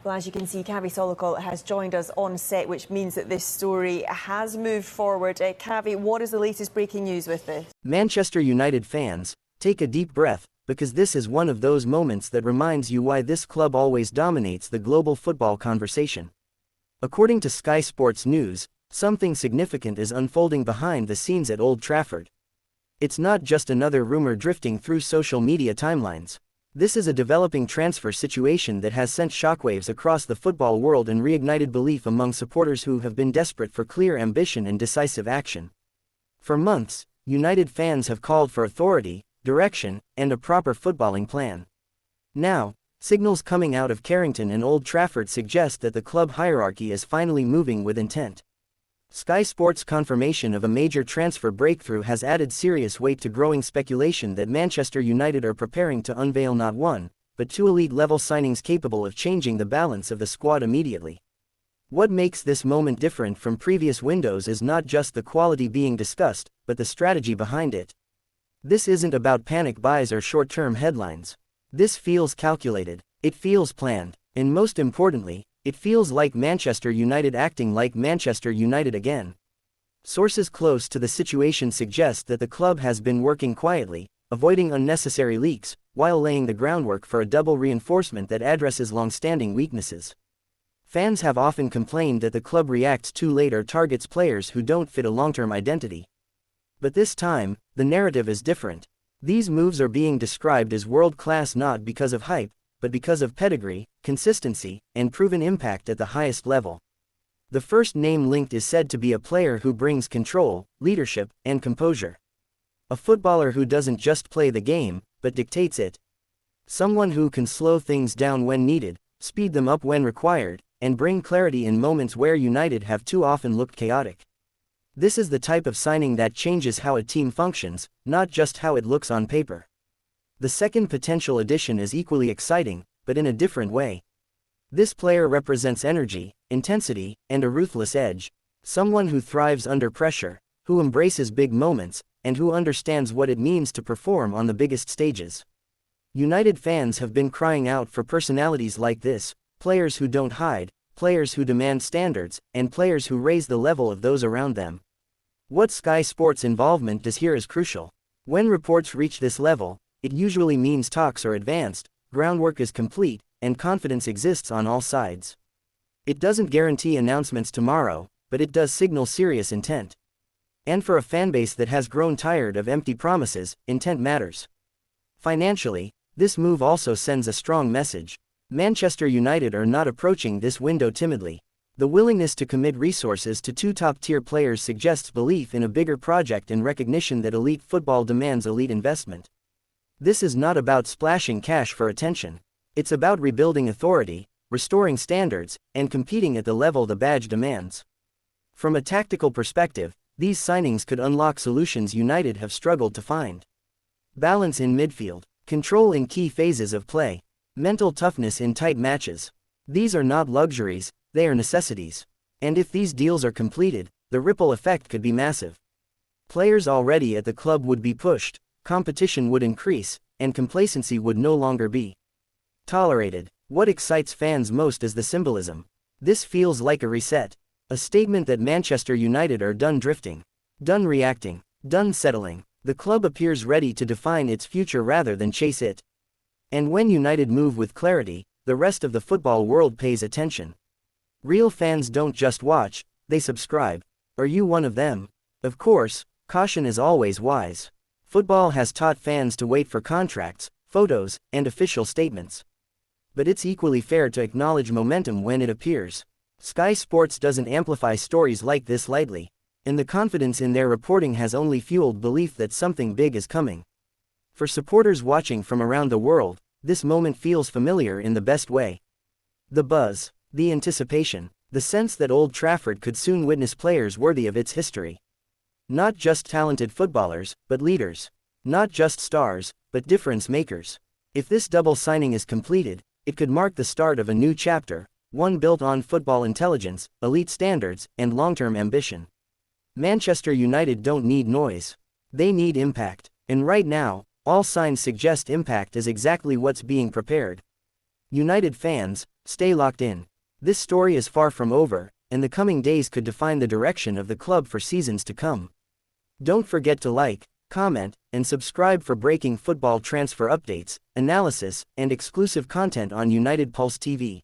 Well, as you can see, Kavi Solokol has joined us on set, which means that this story has moved forward. Kavi, what is the latest breaking news with this? Manchester United fans, take a deep breath, because this is one of those moments that reminds you why this club always dominates the global football conversation. According to Sky Sports News, something significant is unfolding behind the scenes at Old Trafford. It's not just another rumor drifting through social media timelines. This is a developing transfer situation that has sent shockwaves across the football world and reignited belief among supporters who have been desperate for clear ambition and decisive action. For months, United fans have called for authority, direction, and a proper footballing plan. Now, signals coming out of Carrington and Old Trafford suggest that the club hierarchy is finally moving with intent. Sky Sports' confirmation of a major transfer breakthrough has added serious weight to growing speculation that Manchester United are preparing to unveil not one, but two elite-level signings capable of changing the balance of the squad immediately. What makes this moment different from previous windows is not just the quality being discussed, but the strategy behind it. This isn't about panic buys or short-term headlines. This feels calculated, it feels planned, and most importantly, it feels like Manchester United acting like Manchester United again. Sources close to the situation suggest that the club has been working quietly, avoiding unnecessary leaks, while laying the groundwork for a double reinforcement that addresses long-standing weaknesses. Fans have often complained that the club reacts too late or targets players who don't fit a long-term identity. But this time, the narrative is different. These moves are being described as world-class not because of hype, but because of pedigree, consistency, and proven impact at the highest level. The first name linked is said to be a player who brings control, leadership, and composure. A footballer who doesn't just play the game, but dictates it. Someone who can slow things down when needed, speed them up when required, and bring clarity in moments where United have too often looked chaotic. This is the type of signing that changes how a team functions, not just how it looks on paper. The second potential addition is equally exciting, but in a different way. This player represents energy, intensity, and a ruthless edge. Someone who thrives under pressure, who embraces big moments, and who understands what it means to perform on the biggest stages. United fans have been crying out for personalities like this, players who don't hide, players who demand standards, and players who raise the level of those around them. What Sky Sports' involvement does here is crucial. When reports reach this level, it usually means talks are advanced, groundwork is complete, and confidence exists on all sides. It doesn't guarantee announcements tomorrow, but it does signal serious intent. And for a fanbase that has grown tired of empty promises, intent matters. Financially, this move also sends a strong message. Manchester United are not approaching this window timidly. The willingness to commit resources to two top-tier players suggests belief in a bigger project and recognition that elite football demands elite investment. This is not about splashing cash for attention. It's about rebuilding authority, restoring standards, and competing at the level the badge demands. From a tactical perspective, these signings could unlock solutions United have struggled to find. Balance in midfield, control in key phases of play, mental toughness in tight matches. These are not luxuries, they are necessities. And if these deals are completed, the ripple effect could be massive. Players already at the club would be pushed, competition would increase, and complacency would no longer be tolerated. What excites fans most is the symbolism. This feels like a reset, a statement that Manchester United are done drifting, done reacting, done settling. The club appears ready to define its future rather than chase it. And when United move with clarity, the rest of the football world pays attention. Real fans don't just watch, they subscribe. Are you one of them? Of course, caution is always wise. Football has taught fans to wait for contracts, photos, and official statements. But it's equally fair to acknowledge momentum when it appears. Sky Sports doesn't amplify stories like this lightly, and the confidence in their reporting has only fueled belief that something big is coming. For supporters watching from around the world, this moment feels familiar in the best way. The buzz, the anticipation, the sense that Old Trafford could soon witness players worthy of its history. Not just talented footballers, but leaders. Not just stars, but difference makers. If this double signing is completed, it could mark the start of a new chapter, one built on football intelligence, elite standards, and long-term ambition. Manchester United don't need noise. They need impact. And right now, all signs suggest impact is exactly what's being prepared. United fans, stay locked in. This story is far from over, and the coming days could define the direction of the club for seasons to come. Don't forget to like, comment, and subscribe for breaking football transfer updates, analysis, and exclusive content on United Pulse TV.